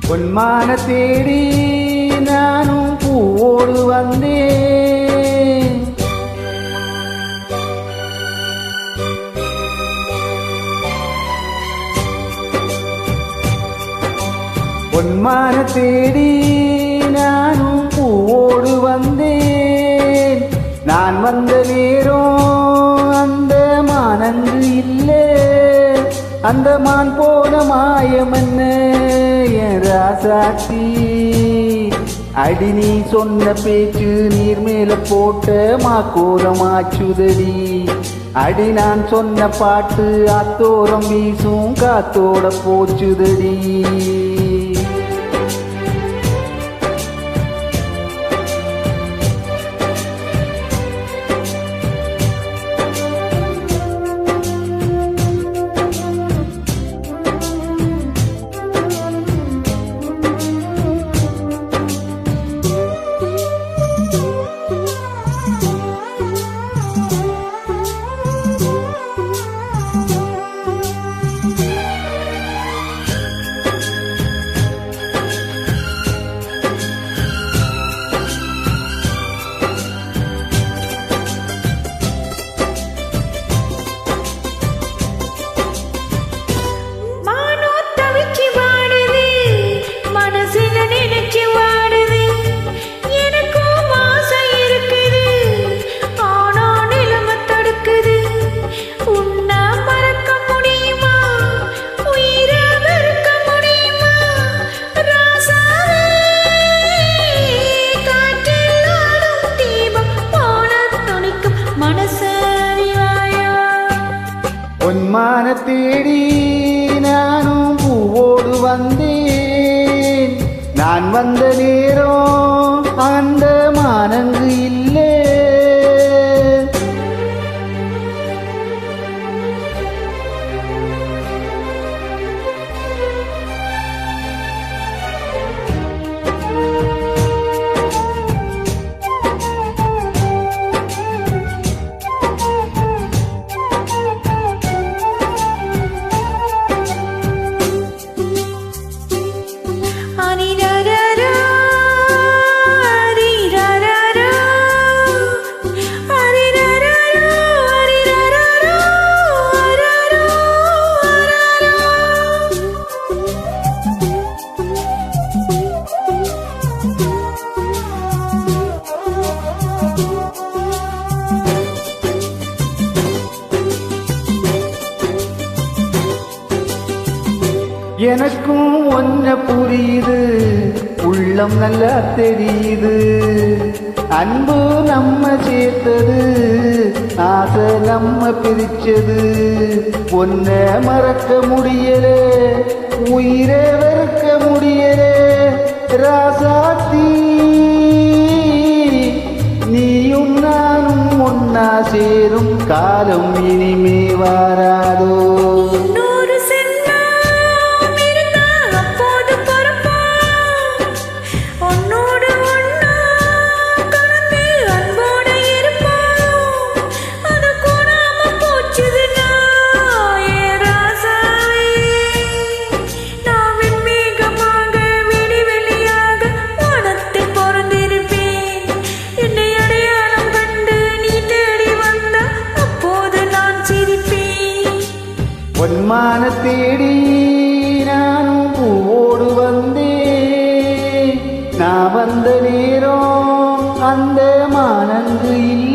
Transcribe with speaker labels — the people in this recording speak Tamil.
Speaker 1: பொன்மான தேடி நானும் பூவோடு வந்தேன். பொன்மான தேடி நானும் பூவோடு வந்தேன். நான் வந்த நேரம் அந்த மானன்று இல்லை. அந்த மான் போன மாயம் என்ன என் ராசாத்தி. அடி நீ சொன்ன பேச்சு நீர் மேல போட்ட மாக்கோலமாச்சுதடி. அடி நான் சொன்ன பாட்டு அத்தோரம் வீசும் காத்தோட போச்சுதடி. பொன்மான தேடி நானும் பூவோடு வந்தேன். நான் வந்த நேரம் அந்த மானங்கு இல்லை. எனக்கும் ஒன்ன புரியுது, உள்ளம் நல்லா தெரியுது. அன்பு நம்ம சேர்த்தது, ஆசை நம்ம பிரிச்சது. ஒன்ன மறக்க முடியல, உயிரை வெறுக்க முடியல. ராசாத்தி நீயும் நானும் ஒன்னா சேரும் காலம் இனிமே வாராதோ. பொன்மான தேடி நானும் பூவோடு வந்தேன். நான் வந்த நேரம் அந்த மானங்கு இல்லை.